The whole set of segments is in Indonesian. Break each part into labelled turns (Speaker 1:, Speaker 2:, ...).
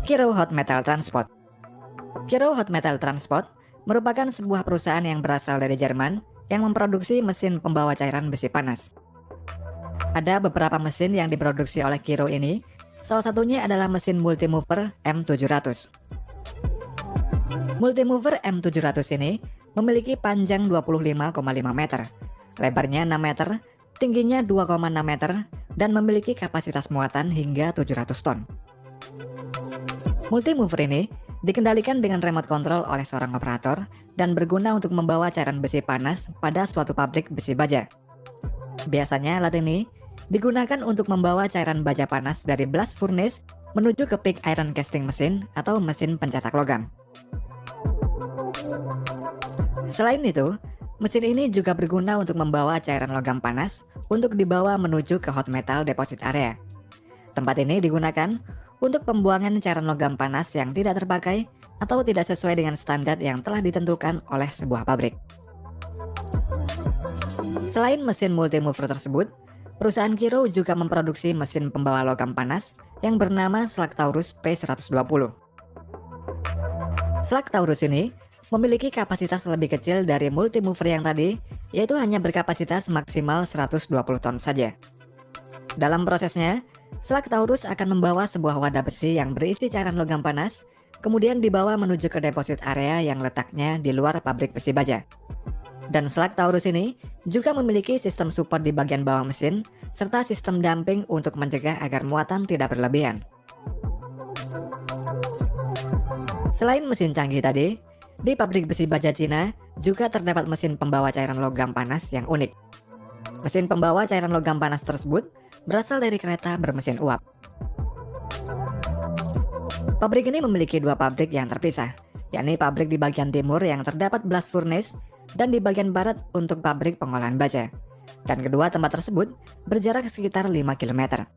Speaker 1: Kiro Hot Metal Transport. Kiro Hot Metal Transport merupakan sebuah perusahaan yang berasal dari Jerman yang memproduksi mesin pembawa cairan besi panas. Ada beberapa mesin yang diproduksi oleh Kiro ini, salah satunya adalah mesin Multimover M700. Multimover M700 ini memiliki panjang 25,5 meter, lebarnya 6 meter, tingginya 2,6 meter, dan memiliki kapasitas muatan hingga 700 ton. Multimover ini dikendalikan dengan remote control oleh seorang operator dan berguna untuk membawa cairan besi panas pada suatu pabrik besi baja. Biasanya alat ini digunakan untuk membawa cairan baja panas dari blast furnace menuju ke pig iron casting mesin atau mesin pencetak logam. Selain itu, mesin ini juga berguna untuk membawa cairan logam panas untuk dibawa menuju ke hot metal deposit area. Tempat ini digunakan untuk pembuangan cairan logam panas yang tidak terpakai atau tidak sesuai dengan standar yang telah ditentukan oleh sebuah pabrik. Selain mesin Multimover tersebut, perusahaan Kiro juga memproduksi mesin pembawa logam panas yang bernama Slug Taurus P120. Slug Taurus ini memiliki kapasitas lebih kecil dari Multimover yang tadi, yaitu hanya berkapasitas maksimal 120 ton saja. Dalam prosesnya, Slug Taurus akan membawa sebuah wadah besi yang berisi cairan logam panas, kemudian dibawa menuju ke deposit area yang letaknya di luar pabrik besi baja. Dan Slug Taurus ini juga memiliki sistem support di bagian bawah mesin, serta sistem damping untuk mencegah agar muatan tidak berlebihan. Selain mesin canggih tadi, di pabrik besi baja Cina juga terdapat mesin pembawa cairan logam panas yang unik. Mesin pembawa cairan logam panas tersebut berasal dari kereta bermesin uap. Pabrik ini memiliki dua pabrik yang terpisah, yakni pabrik di bagian timur yang terdapat blast furnace dan di bagian barat untuk pabrik pengolahan baja. Dan kedua tempat tersebut berjarak sekitar 5 km.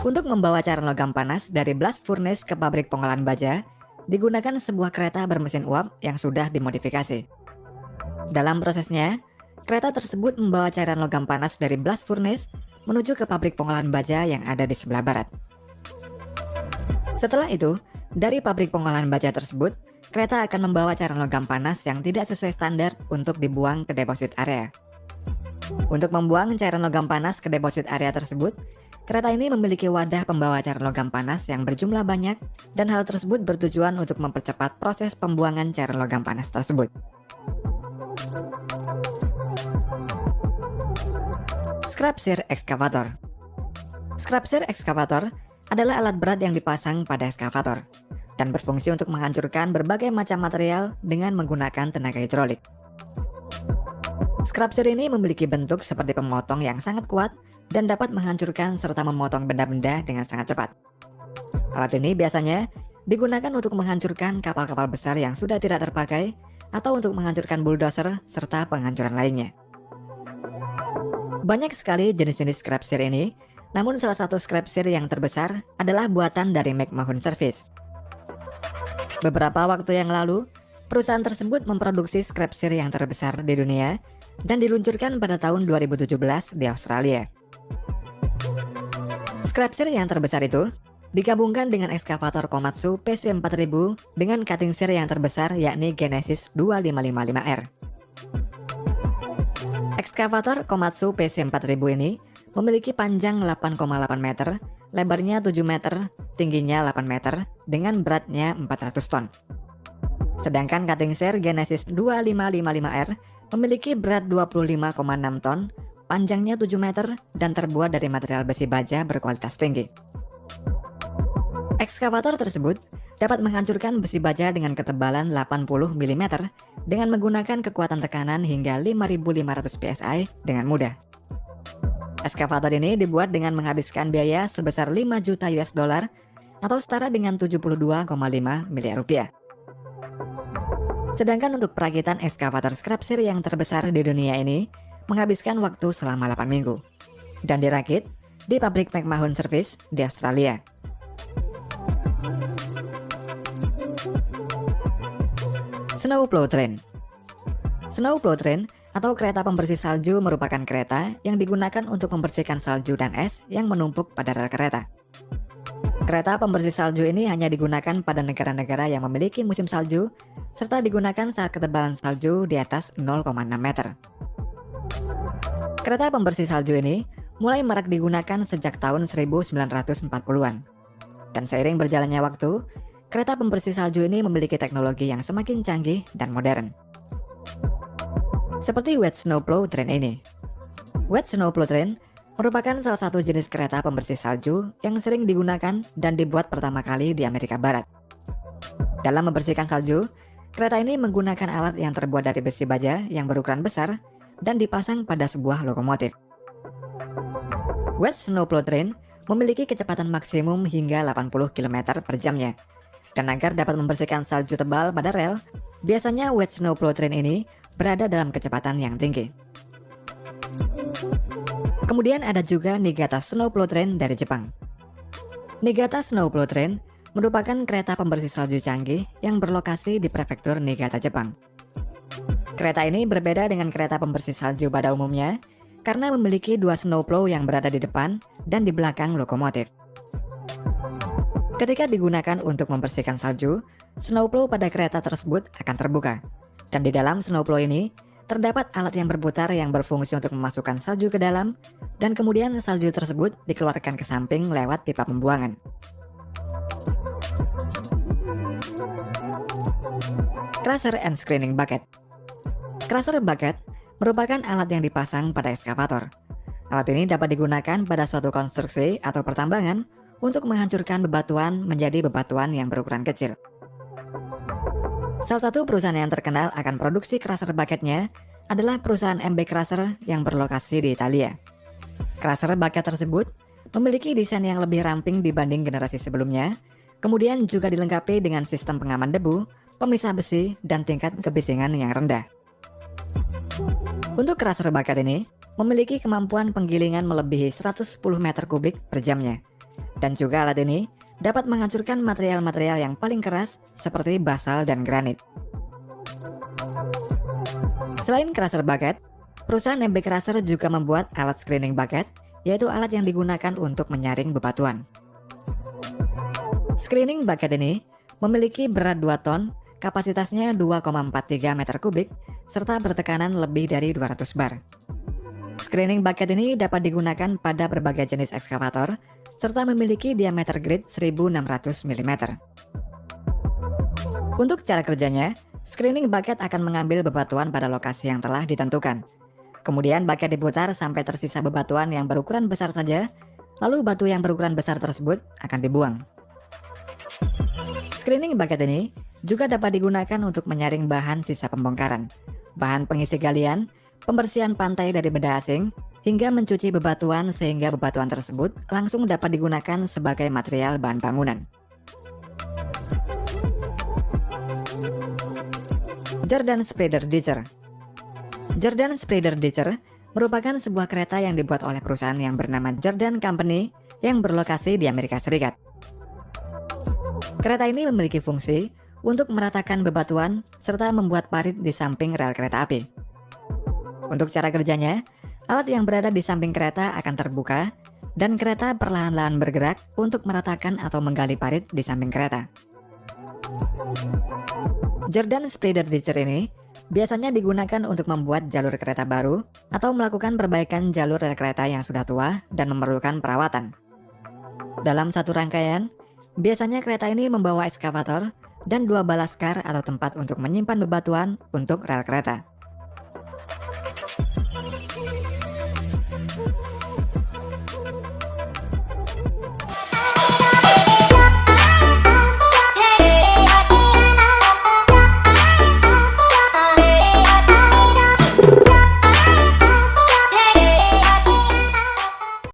Speaker 1: Untuk membawa cairan logam panas dari blast furnace ke pabrik pengolahan baja, digunakan sebuah kereta bermesin uap yang sudah dimodifikasi. Dalam prosesnya, kereta tersebut membawa cairan logam panas dari blast furnace menuju ke pabrik pengolahan baja yang ada di sebelah barat. Setelah itu, dari pabrik pengolahan baja tersebut, kereta akan membawa cairan logam panas yang tidak sesuai standar untuk dibuang ke deposit area. Untuk membuang cairan logam panas ke deposit area tersebut, kereta ini memiliki wadah pembawa cairan logam panas yang berjumlah banyak, dan hal tersebut bertujuan untuk mempercepat proses pembuangan cairan logam panas tersebut. Scrap-Shear Excavator. Scrap-Shear Excavator adalah alat berat yang dipasang pada ekskavator dan berfungsi untuk menghancurkan berbagai macam material dengan menggunakan tenaga hidrolik. Scrap-Shear ini memiliki bentuk seperti pemotong yang sangat kuat dan dapat menghancurkan serta memotong benda-benda dengan sangat cepat. Alat ini biasanya digunakan untuk menghancurkan kapal-kapal besar yang sudah tidak terpakai atau untuk menghancurkan bulldozer serta penghancuran lainnya. Banyak sekali jenis-jenis scrap-shear ini, namun salah satu scrap-shear yang terbesar adalah buatan dari McMahon Service. Beberapa waktu yang lalu, perusahaan tersebut memproduksi scrap-shear yang terbesar di dunia dan diluncurkan pada tahun 2017 di Australia. Scrap-shear yang terbesar itu digabungkan dengan ekskavator Komatsu PC4000 dengan cutting shear yang terbesar yakni Genesis 2555R. Ekskavator Komatsu PC4000 ini memiliki panjang 8,8 meter, lebarnya 7 meter, tingginya 8 meter, dengan beratnya 400 ton. Sedangkan cutting shear Genesis 2555R memiliki berat 25,6 ton, panjangnya 7 meter, dan terbuat dari material besi baja berkualitas tinggi. Ekskavator tersebut dapat menghancurkan besi baja dengan ketebalan 80 mm dengan menggunakan kekuatan tekanan hingga 5.500 PSI dengan mudah. Ekskavator ini dibuat dengan menghabiskan biaya sebesar 5 juta US dollar atau setara dengan 72,5 miliar rupiah. Sedangkan untuk perakitan ekskavator scrap-shear yang terbesar di dunia ini menghabiskan waktu selama 8 minggu dan dirakit di pabrik McMahon Service di Australia. Snowplow Train. Snowplow Train atau kereta pembersih salju merupakan kereta yang digunakan untuk membersihkan salju dan es yang menumpuk pada rel kereta. Kereta pembersih salju ini hanya digunakan pada negara-negara yang memiliki musim salju, serta digunakan saat ketebalan salju di atas 0,6 meter. Kereta pembersih salju ini mulai marak digunakan sejak tahun 1940-an. Dan seiring berjalannya waktu, kereta pembersih salju ini memiliki teknologi yang semakin canggih dan modern. Seperti Wet Snowplow Train ini. Wet Snowplow Train merupakan salah satu jenis kereta pembersih salju yang sering digunakan dan dibuat pertama kali di Amerika Barat. Dalam membersihkan salju, kereta ini menggunakan alat yang terbuat dari besi baja yang berukuran besar dan dipasang pada sebuah lokomotif. Wet Snowplow Train memiliki kecepatan maksimum hingga 80 km per jamnya. Dan agar dapat membersihkan salju tebal pada rel, biasanya Wet Snowplow Train ini berada dalam kecepatan yang tinggi. Kemudian ada juga Niigata Snowplow Train dari Jepang. Niigata Snowplow Train merupakan kereta pembersih salju canggih yang berlokasi di prefektur Niigata, Jepang. Kereta ini berbeda dengan kereta pembersih salju pada umumnya karena memiliki dua snowplow yang berada di depan dan di belakang lokomotif. Ketika digunakan untuk membersihkan salju, snowplow pada kereta tersebut akan terbuka. Dan di dalam snowplow ini, terdapat alat yang berputar yang berfungsi untuk memasukkan salju ke dalam, dan kemudian salju tersebut dikeluarkan ke samping lewat pipa pembuangan. Crusher and Screening Bucket. Crusher bucket merupakan alat yang dipasang pada ekskavator. Alat ini dapat digunakan pada suatu konstruksi atau pertambangan untuk menghancurkan bebatuan menjadi bebatuan yang berukuran kecil. Salah satu perusahaan yang terkenal akan produksi crusher bucketnya adalah perusahaan MB Crusher yang berlokasi di Italia. Crusher bucket tersebut memiliki desain yang lebih ramping dibanding generasi sebelumnya, kemudian juga dilengkapi dengan sistem pengaman debu, pemisah besi, dan tingkat kebisingan yang rendah. Untuk crusher bucket ini memiliki kemampuan penggilingan melebihi 110 meter kubik per jamnya. Dan juga alat ini dapat menghancurkan material-material yang paling keras seperti basal dan granit. Selain crusher bucket, perusahaan MB Crusher juga membuat alat screening bucket, yaitu alat yang digunakan untuk menyaring bebatuan. Screening bucket ini memiliki berat 2 ton, kapasitasnya 2,43 meter kubik, serta bertekanan lebih dari 200 bar. Screening bucket ini dapat digunakan pada berbagai jenis ekskavator, serta memiliki diameter grid 1600 mm. Untuk cara kerjanya, screening bucket akan mengambil bebatuan pada lokasi yang telah ditentukan. Kemudian bucket diputar sampai tersisa bebatuan yang berukuran besar saja, lalu batu yang berukuran besar tersebut akan dibuang. Screening bucket ini juga dapat digunakan untuk menyaring bahan sisa pembongkaran, bahan pengisi galian, pembersihan pantai dari benda asing, hingga mencuci bebatuan sehingga bebatuan tersebut langsung dapat digunakan sebagai material bahan bangunan. Jordan Spreader Ditcher. Jordan Spreader Ditcher merupakan sebuah kereta yang dibuat oleh perusahaan yang bernama Jordan Company yang berlokasi di Amerika Serikat. Kereta ini memiliki fungsi untuk meratakan bebatuan serta membuat parit di samping rel kereta api. Untuk cara kerjanya, alat yang berada di samping kereta akan terbuka dan kereta perlahan-lahan bergerak untuk meratakan atau menggali parit di samping kereta. Jordan Spreader Ditcher ini biasanya digunakan untuk membuat jalur kereta baru atau melakukan perbaikan jalur rel kereta yang sudah tua dan memerlukan perawatan. Dalam satu rangkaian, biasanya kereta ini membawa ekskavator dan 2 balaskar atau tempat untuk menyimpan bebatuan untuk rel kereta.